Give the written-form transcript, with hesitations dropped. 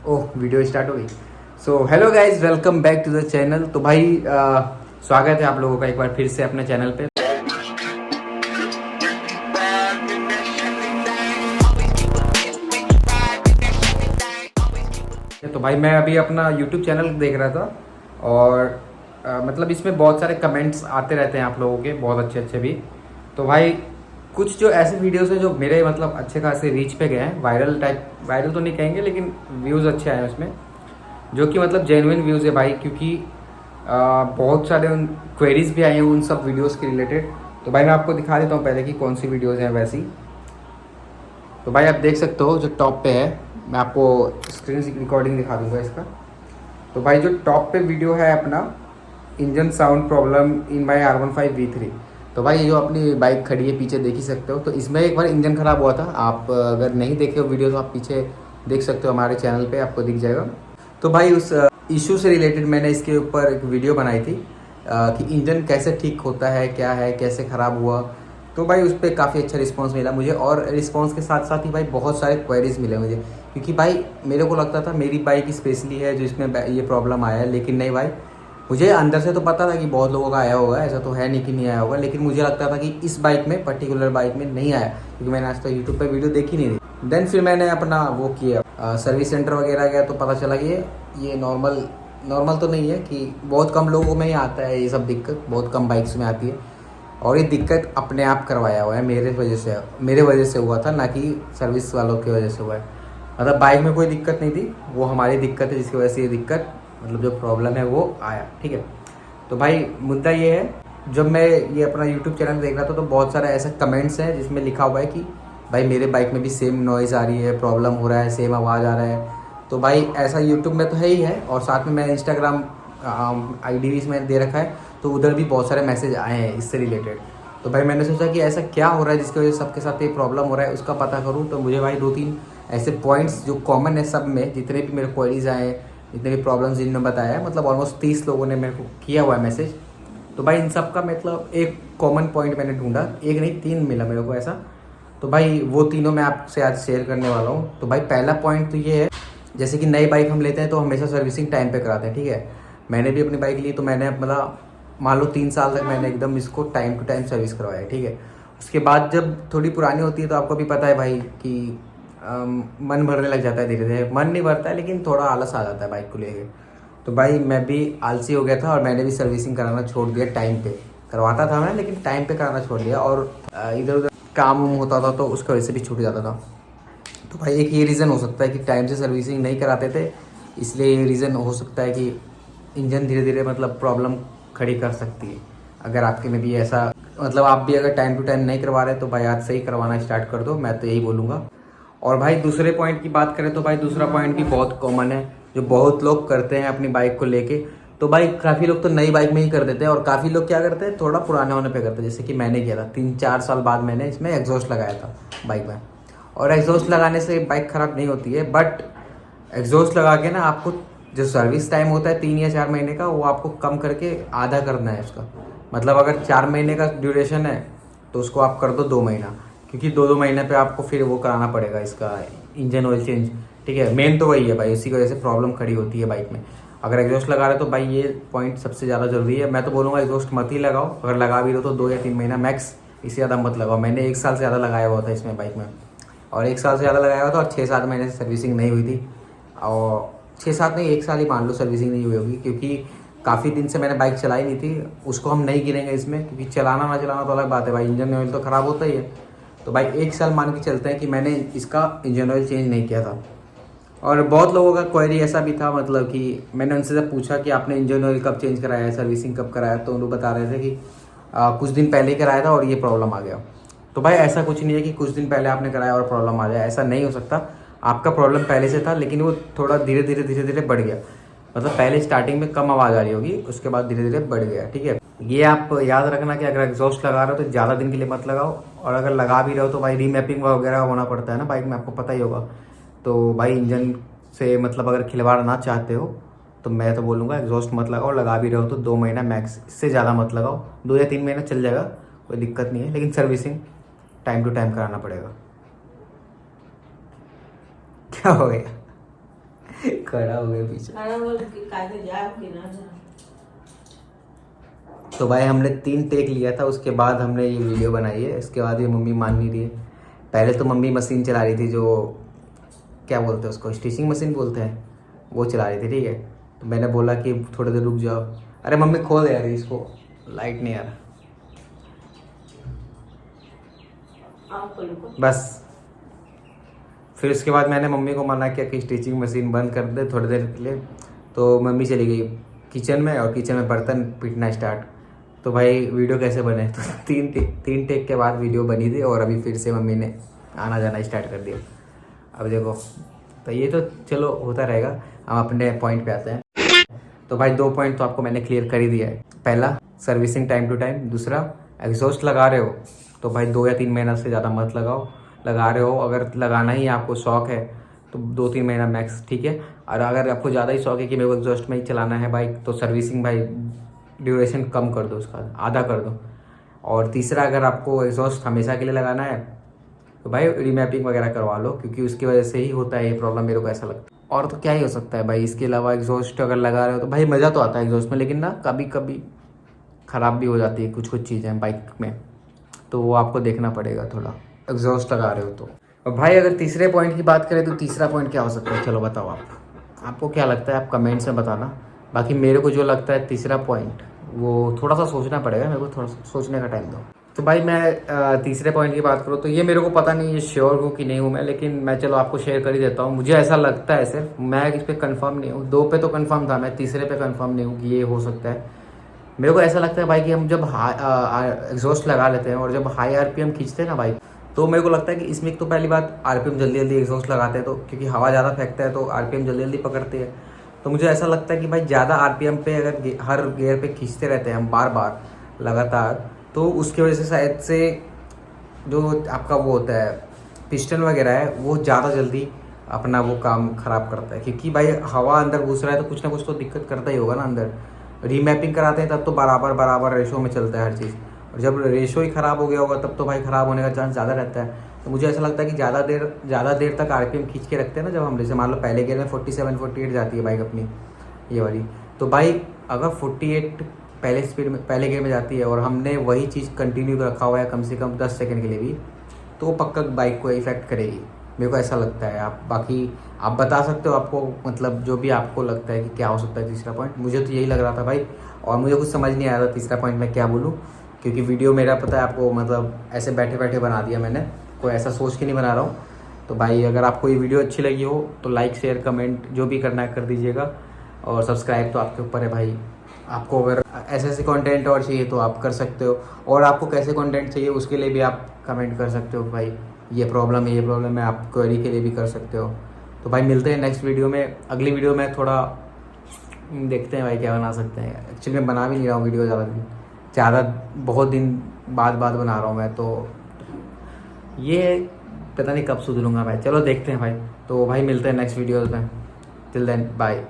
ओह video start हो गई। So hello guys, welcome back to the channel. तो भाई स्वागत है आप लोगों का एक बार फिर से अपने चैनल पे। तो भाई मैं अभी अपना YouTube चैनल देख रहा था और मतलब इसमें बहुत सारे कमेंट्स आते रहते हैं आप लोगों के, बहुत अच्छे अच्छे भी। तो भाई कुछ जो ऐसे वीडियोस हैं जो मेरे मतलब अच्छे खासे रीच पे गए हैं, वायरल टाइप, वायरल तो नहीं कहेंगे लेकिन व्यूज़ अच्छे आए हैं उसमें, जो कि मतलब जेन्युइन व्यूज़ है भाई। क्योंकि बहुत सारे उन क्वेरीज भी आए हैं उन सब वीडियोस के रिलेटेड। तो भाई मैं आपको दिखा देता हूँ पहले कि कौन सी वीडियोस हैं वैसी। तो भाई आप देख सकते हो जो टॉप पे है, मैं आपको स्क्रीन रिकॉर्डिंग दिखा दूंगा इसका। तो भाई जो टॉप पे वीडियो है अपना, engine sound problem in my R15V3। तो भाई ये जो अपनी बाइक खड़ी है पीछे देख ही सकते हो, तो इसमें एक बार इंजन ख़राब हुआ था। आप अगर नहीं देखे हो वीडियो तो आप पीछे देख सकते हो, हमारे चैनल पे आपको दिख जाएगा। तो भाई उस इशू से रिलेटेड मैंने इसके ऊपर एक वीडियो बनाई थी कि इंजन कैसे ठीक होता है, क्या है, कैसे ख़राब हुआ। तो भाई उस पर काफ़ी अच्छा रिस्पांस मिला मुझे, और रिस्पांस के साथ साथ ही भाई बहुत सारे क्वेरीज मिले मुझे। क्योंकि भाई मेरे को लगता था मेरी बाइक स्पेशली है जो इसमें ये प्रॉब्लम आया है, लेकिन नहीं भाई, मुझे अंदर से तो पता था कि बहुत लोगों का आया होगा, ऐसा तो है नहीं कि नहीं आया होगा, लेकिन मुझे लगता था कि इस बाइक में, पर्टिकुलर बाइक में नहीं आया, क्योंकि मैंने आज तक यूट्यूब पर वीडियो देखी नहीं थी। देन फिर मैंने अपना वो किया, सर्विस सेंटर वगैरह गया, तो पता चला कि ये नॉर्मल तो नहीं है, कि बहुत कम लोगों में ही आता है ये सब दिक्कत, बहुत कम बाइक्स में आती है। और ये दिक्कत अपने आप करवाया हुआ है, मेरे वजह से हुआ था, ना कि सर्विस वालों की वजह से हुआ है। मतलब बाइक में कोई दिक्कत नहीं थी, वो हमारी दिक्कत है जिसकी वजह से ये दिक्कत, मतलब जो प्रॉब्लम है वो आया। ठीक है, तो भाई मुद्दा ये है, जब मैं ये अपना यूट्यूब चैनल देख रहा था तो बहुत सारे ऐसे कमेंट्स हैं जिसमें लिखा हुआ है कि भाई मेरे बाइक में भी सेम नॉइज़ आ रही है, प्रॉब्लम हो रहा है, सेम आवाज़ आ रहा है। तो भाई ऐसा यूट्यूब में तो है ही है, और साथ में मैंने इंस्टाग्राम ID भी इसमें दे रखा है, तो उधर भी बहुत सारे मैसेज आए हैं इससे रिलेटेड। तो भाई मैंने सोचा कि ऐसा क्या हो रहा है जिसकी वजह से सबके साथ ये प्रॉब्लम हो रहा है, उसका पता करूँ। तो मुझे भाई 2-3 ऐसे पॉइंट्स जो कॉमन है सब में, जितने भी मेरे क्वेरीज आए, जितने भी प्रॉब्लम्स जिनने बताया है, मतलब ऑलमोस्ट 30 लोगों ने मेरे को किया हुआ है मैसेज। तो भाई इन सब का मतलब एक कॉमन पॉइंट मैंने ढूंढा, एक नहीं 3 मिला मेरे को ऐसा। तो भाई वो तीनों मैं आपसे आज शेयर करने वाला हूँ। तो भाई पहला पॉइंट तो ये है, जैसे कि नई बाइक हम लेते हैं तो हमेशा सर्विसिंग टाइम पे कराते हैं। ठीक है, मैंने भी अपनी बाइक ली तो मैंने मतलब मान लो 3 साल तक मैंने एकदम इसको टाइम टू टाइम सर्विस करवाया है। ठीक है, उसके बाद जब थोड़ी पुरानी होती है तो आपको भी पता है भाई कि मन भरने लग जाता है, धीरे धीरे मन नहीं भरता है लेकिन थोड़ा आलस आ जाता है बाइक को लेके। तो भाई मैं भी आलसी हो गया था और मैंने भी सर्विसिंग कराना छोड़ दिया। टाइम पे करवाता था मैं, लेकिन टाइम पे कराना छोड़ दिया, और इधर उधर काम होता था तो उसकी वजह से भी छूट जाता था। तो भाई एक ये रीज़न हो सकता है कि टाइम से सर्विसिंग नहीं कराते थे, इसलिए ये रीज़न हो सकता है कि इंजन धीरे धीरे मतलब प्रॉब्लम खड़ी कर सकती है। अगर आपके में भी ऐसा, मतलब आप भी अगर टाइम टू टाइम नहीं करवा रहे तो भाई आज से ही करवाना स्टार्ट कर दो, मैं तो यही बोलूँगा। और भाई दूसरे पॉइंट की बात करें तो भाई दूसरा पॉइंट भी बहुत कॉमन है, जो बहुत लोग करते हैं अपनी बाइक को लेके। तो भाई काफ़ी लोग तो नई बाइक में ही कर देते हैं, और काफ़ी लोग क्या करते हैं, थोड़ा पुराने होने पे करते हैं। जैसे कि मैंने किया था, 3-4 साल बाद मैंने इसमें एग्जॉस्ट लगाया था बाइक में। और एग्जॉस्ट लगाने से बाइक ख़राब नहीं होती है, बट एग्जॉस्ट लगा के ना आपको जो सर्विस टाइम होता है 3 या 4 महीने का, वो आपको कम करके आधा करना है उसका। मतलब अगर 4 महीने का ड्यूरेशन है तो उसको आप कर दो 2 महीना, क्योंकि 2-2 महीने पे आपको फिर वो कराना पड़ेगा इसका इंजन ऑयल चेंज। ठीक है, मेन तो वही है भाई, इसी की वजह से प्रॉब्लम खड़ी होती है बाइक में। अगर एग्जॉस्ट लगा रहे हो तो भाई ये पॉइंट सबसे ज़्यादा ज़रूरी है। मैं तो बोलूँगा एग्जॉस्ट मत ही लगाओ, अगर लगा भी रहो तो 2 या 3 महीना मैक्स, इससे ज़्यादा मत लगाओ। मैंने 1 साल से ज़्यादा लगाया हुआ था इसमें बाइक में, और 1 साल से ज़्यादा लगाया हुआ था, और 6-7 महीने से सर्विसिंग नहीं हुई थी। और 6-7 नहीं, 1 साल ही मान लो सर्विसिंग नहीं हुई होगी, क्योंकि काफ़ी दिन से मैंने बाइक चलाई नहीं थी। उसको हम नहीं गिनेंगे इसमें, क्योंकि चलाना ना चलाना तो अलग बात है भाई, इंजन ऑयल तो ख़राब होता ही है। तो भाई 1 साल मान के चलते हैं कि मैंने इसका इंजन ऑयल चेंज नहीं किया था। और बहुत लोगों का क्वेरी ऐसा भी था, मतलब कि मैंने उनसे जब पूछा कि आपने इंजन ऑयल कब चेंज कराया है, सर्विसिंग कब कराया, तो उन लोग बता रहे थे कि कुछ दिन पहले ही कराया था और ये प्रॉब्लम आ गया। तो भाई ऐसा कुछ नहीं है कि कुछ दिन पहले आपने कराया और प्रॉब्लम आ जाए, ऐसा नहीं हो सकता। आपका प्रॉब्लम पहले से था, लेकिन वो थोड़ा धीरे धीरे बढ़ गया। मतलब पहले स्टार्टिंग में कम आवाज़ आ रही होगी, उसके बाद धीरे धीरे बढ़ गया। ठीक है, ये आप याद रखना कि अगर एग्जॉस्ट लगा रहे हो तो ज़्यादा दिन के लिए मत लगाओ, और अगर लगा भी रहे हो तो भाई रीमैपिंग वगैरह होना पड़ता है ना बाइक में, आपको पता ही होगा। तो भाई इंजन से मतलब अगर खिलवाड़ ना चाहते हो तो मैं तो बोलूँगा एग्जॉस्ट मत लगाओ, लगा भी रहे हो तो 2 महीना मैक्स, इससे ज़्यादा मत लगाओ। 2 या 3 महीना चल जाएगा, कोई दिक्कत नहीं है, लेकिन सर्विसिंग टाइम टू टाइम कराना पड़ेगा। क्या हो गया? खड़ा हो गया पीछे। खाना बोल के काहे जा के ना जा। तो भाई हमने 3 टेक लिया था, उसके बाद हमने ये वीडियो बनाई है। इसके बाद ये मम्मी मान नहीं रही है। पहले तो मम्मी मशीन चला रही थी, जो क्या बोलते हैं उसको, स्टिचिंग मशीन बोलते हैं, वो चला रही थी। ठीक है, तो मैंने बोला कि थोड़ी देर रुक जाओ। अरे मम्मी खोल दे यार इसको, लाइट नहीं आ रहा। आप खोलो। बस फिर उसके बाद मैंने मम्मी को मना किया कि स्टिचिंग मशीन बंद कर दे थोड़ी देर के लिए। तो मम्मी चली गई किचन में, और किचन में बर्तन पीटना स्टार्ट। तो भाई वीडियो कैसे बने, तो तीन टेक के बाद वीडियो बनी थी, और अभी फिर से मम्मी ने आना जाना स्टार्ट कर दिया। अब देखो, तो ये तो चलो होता रहेगा। हम अपने पॉइंट पे आते हैं। तो भाई 2 पॉइंट तो आपको मैंने क्लियर कर ही दिया है। पहला, सर्विसिंग टाइम टू टाइम। दूसरा, एग्जॉस्ट लगा रहे हो तो भाई 2 या 3 महीना से ज़्यादा मत लगाओ। लगा रहे हो, अगर लगाना ही आपको शौक है तो 2-3 महीना मैक्स, ठीक है। और अगर आपको ज़्यादा ही शौक है कि मेरे को एग्जॉस्ट में ही चलाना है बाइक, तो सर्विसिंग भाई ड्यूरेशन कम कर दो, उसका आधा कर दो। और तीसरा, अगर आपको एग्जॉस्ट हमेशा के लिए लगाना है तो भाई रीमैपिंग वगैरह करवा लो, क्योंकि उसकी वजह से ही होता है ये प्रॉब्लम, मेरे को ऐसा लगता है। और तो क्या ही हो सकता है भाई। इसके अलावा एग्जॉस्ट अगर लगा रहे हो तो भाई मज़ा तो आता है एग्जॉस्ट में, लेकिन ना कभी कभी ख़राब भी हो जाती है कुछ चीज़ें बाइक में, तो वो आपको देखना पड़ेगा थोड़ा, एग्जॉस्ट लगा रहे हो तो। और भाई अगर तीसरे पॉइंट की बात करें तो तीसरा पॉइंट क्या हो सकता है, चलो बताओ आपको क्या लगता है, आप कमेंट्स में बताना। बाकी मेरे को जो लगता है तीसरा पॉइंट, वो थोड़ा सा सोचना पड़ेगा, मेरे को थोड़ा सा सोचने का टाइम दो। तो भाई मैं तीसरे पॉइंट की बात करूँ तो ये मेरे को पता नहीं, ये श्योर हूँ कि नहीं हूँ मैं, लेकिन मैं चलो आपको शेयर कर ही देता हूँ। मुझे ऐसा लगता है, सिर्फ मैं इस पर कंफर्म नहीं हूँ। 2 पे तो कंफर्म था, मैं तीसरे पे कंफर्म नहीं हूँ कि ये हो सकता है। मेरे को ऐसा लगता है भाई कि हम जब एग्जॉस्ट लगा लेते हैं और जब हाई आरपीएम खींचते हैं ना भाई, तो मेरे को लगता है कि इसमें एक तो पहली बात, आरपीएम जल्दी जल्दी एग्जॉस्ट लगाते हैं तो, क्योंकि हवा ज़्यादा फेंकता है तो आरपीएम जल्दी जल्दी पकड़ती है। तो मुझे ऐसा लगता है कि भाई ज़्यादा आरपीएम पे अगर हर गियर पे खींचते रहते हैं हम बार बार लगातार, तो उसकी वजह से शायद से जो आपका वो होता है पिस्टन वगैरह है, वो ज़्यादा जल्दी अपना वो काम ख़राब करता है। क्योंकि भाई हवा अंदर घुस रहा है तो कुछ ना कुछ तो दिक्कत करता ही होगा ना अंदर। रीमैपिंग कराते हैं तब तो बराबर रेशो में चलता है हर चीज़, और जब रेशो ही ख़राब हो गया होगा तब तो भाई ख़राब होने का चांस ज़्यादा रहता है। तो मुझे ऐसा लगता है कि ज़्यादा देर तक आरपीएम खींच के रखते हैं ना, जब हम जैसे मान लो पहले गियर में 47-48 जाती है बाइक अपनी ये वाली, तो भाई अगर 48 पहले गियर में जाती है और हमने वही चीज़ कंटिन्यू रखा हुआ है कम से कम 10 सेकंड के लिए भी, तो वो पक्का बाइक को इफेक्ट करेगी। मेरे को ऐसा लगता है। आप बाकी आप बता सकते हो, आपको मतलब जो भी आपको लगता है कि क्या हो सकता है तीसरा पॉइंट। मुझे तो यही लग रहा था भाई, और मुझे कुछ समझ नहीं आया था तीसरा पॉइंट में क्या बोलूँ, क्योंकि वीडियो मेरा पता है आपको, मतलब ऐसे बैठे बैठे बना दिया मैंने, कोई ऐसा सोच के नहीं बना रहा हूँ। तो भाई अगर आपको ये वीडियो अच्छी लगी हो तो लाइक शेयर कमेंट जो भी करना है कर दीजिएगा, और सब्सक्राइब तो आपके ऊपर है भाई। आपको अगर ऐसे कंटेंट और चाहिए तो आप कर सकते हो, और आपको कैसे कंटेंट चाहिए उसके लिए भी आप कमेंट कर सकते हो भाई, ये प्रॉब्लम है, आप क्वेरी के लिए भी कर सकते हो। तो भाई मिलते हैं नेक्स्ट वीडियो में। अगली वीडियो में थोड़ा देखते हैं भाई क्या बना सकते हैं। एक्चुअली मैं बना भी नहीं रहा हूँ वीडियो बहुत दिन बाद बना रहा हूँ मैं, तो ये पता नहीं कब सुधरूंगा भाई। चलो देखते हैं भाई। तो भाई मिलते हैं नेक्स्ट वीडियो में। Till then bye.